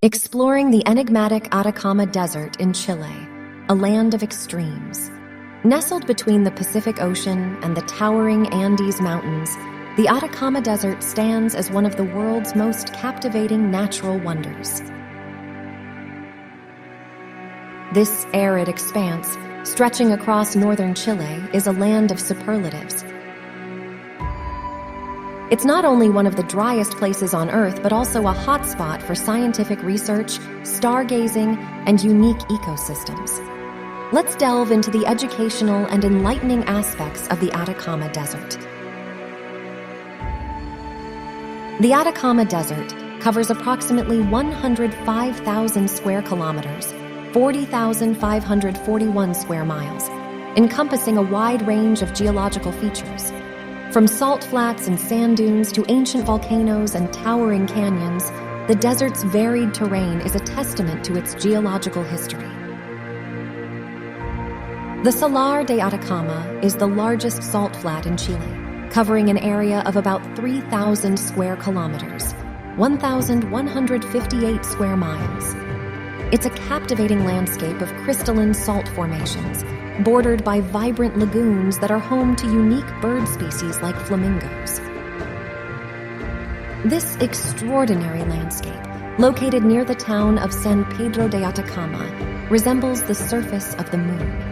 Exploring the enigmatic Atacama Desert in Chile, a land of extremes. Nestled between the Pacific Ocean and the towering Andes Mountains, the Atacama Desert stands as one of the world's most captivating natural wonders. This arid expanse, stretching across northern Chile, is a land of superlatives. It's not only one of the driest places on Earth, but also a hotspot for scientific research, stargazing, and unique ecosystems. Let's delve into the educational and enlightening aspects of the Atacama Desert. The Atacama Desert covers approximately 105,000 square kilometers, 40,541 square miles, encompassing a wide range of geological features. From salt flats and sand dunes to ancient volcanoes and towering canyons, the desert's varied terrain is a testament to its geological history. The Salar de Atacama is the largest salt flat in Chile, covering an area of about 3,000 square kilometers, 1,158 square miles. It's a captivating landscape of crystalline salt formations, bordered by vibrant lagoons that are home to unique bird species like flamingos. This extraordinary landscape, located near the town of San Pedro de Atacama, resembles the surface of the moon.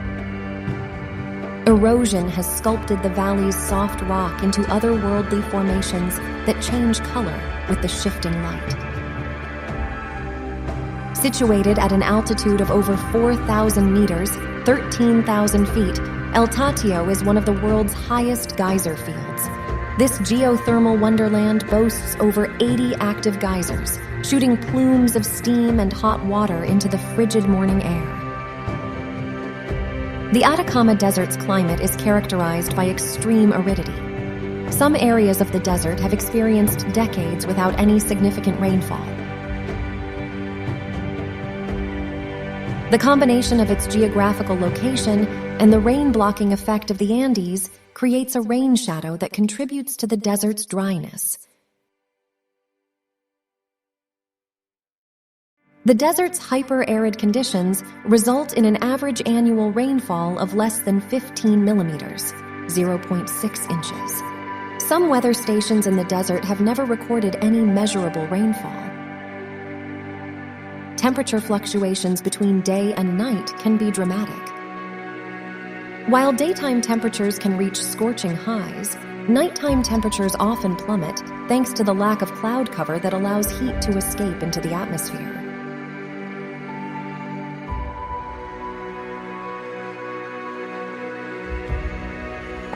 Erosion has sculpted the valley's soft rock into otherworldly formations that change color with the shifting light. Situated at an altitude of over 4,000 meters, 13,000 feet, El Tatio is one of the world's highest geyser fields. This geothermal wonderland boasts over 80 active geysers, shooting plumes of steam and hot water into the frigid morning air. The Atacama Desert's climate is characterized by extreme aridity. Some areas of the desert have experienced decades without any significant rainfall. The combination of its geographical location and the rain-blocking effect of the Andes creates a rain shadow that contributes to the desert's dryness. The desert's hyper-arid conditions result in an average annual rainfall of less than 15 millimeters, 0.6 inches. Some weather stations in the desert have never recorded any measurable rainfall. Temperature fluctuations between day and night can be dramatic. While daytime temperatures can reach scorching highs, nighttime temperatures often plummet thanks to the lack of cloud cover that allows heat to escape into the atmosphere.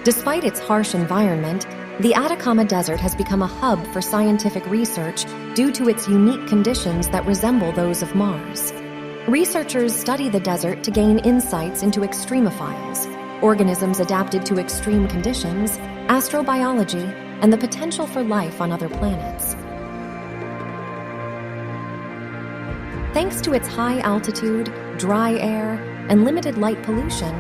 Despite its harsh environment, the Atacama Desert has become a hub for scientific research due to its unique conditions that resemble those of Mars. Researchers study the desert to gain insights into extremophiles, organisms adapted to extreme conditions, astrobiology, and the potential for life on other planets. Thanks to its high altitude, dry air, and limited light pollution,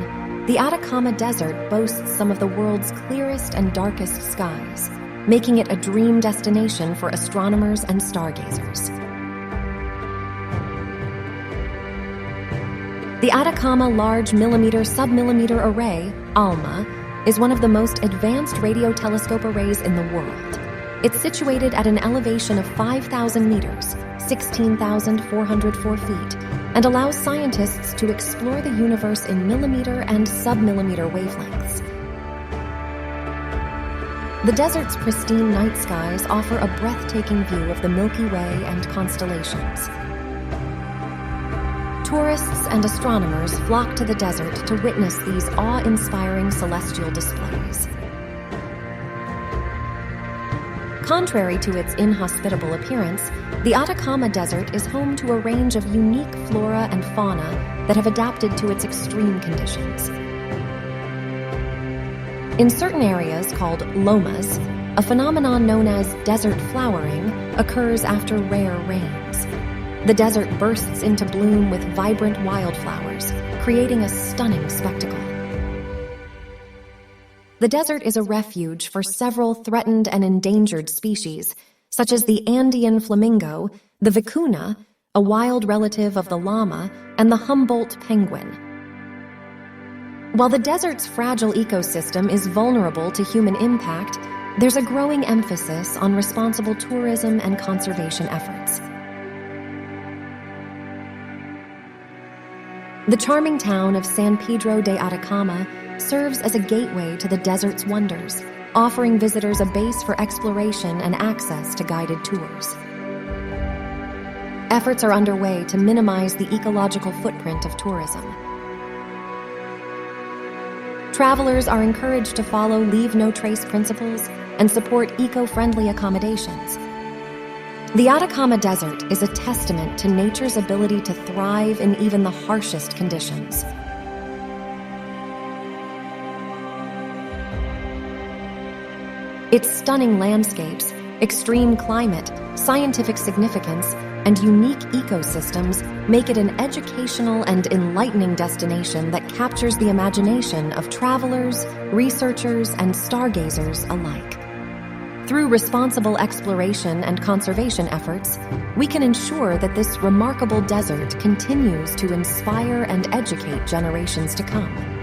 the Atacama Desert boasts some of the world's clearest and darkest skies, making it a dream destination for astronomers and stargazers. The Atacama Large Millimeter Submillimeter Array, ALMA, is one of the most advanced radio telescope arrays in the world. It's situated at an elevation of 5,000 meters, 16,404 feet, and allows scientists to explore the universe in millimeter and submillimeter wavelengths. The desert's pristine night skies offer a breathtaking view of the Milky Way and constellations. Tourists and astronomers flock to the desert to witness these awe-inspiring celestial displays. Contrary to its inhospitable appearance, the Atacama Desert is home to a range of unique flora and fauna that have adapted to its extreme conditions. In certain areas called lomas, a phenomenon known as desert flowering occurs after rare rains. The desert bursts into bloom with vibrant wildflowers, creating a stunning spectacle. The desert is a refuge for several threatened and endangered species, such as the Andean flamingo, the vicuna, a wild relative of the llama, and the Humboldt penguin. While the desert's fragile ecosystem is vulnerable to human impact, there's a growing emphasis on responsible tourism and conservation efforts. The charming town of San Pedro de Atacama serves as a gateway to the desert's wonders, offering visitors a base for exploration and access to guided tours. Efforts are underway to minimize the ecological footprint of tourism. Travelers are encouraged to follow leave no trace principles and support eco-friendly accommodations. The Atacama Desert is a testament to nature's ability to thrive in even the harshest conditions. Its stunning landscapes, extreme climate, scientific significance, and unique ecosystems make it an educational and enlightening destination that captures the imagination of travelers, researchers, and stargazers alike. Through responsible exploration and conservation efforts, we can ensure that this remarkable desert continues to inspire and educate generations to come.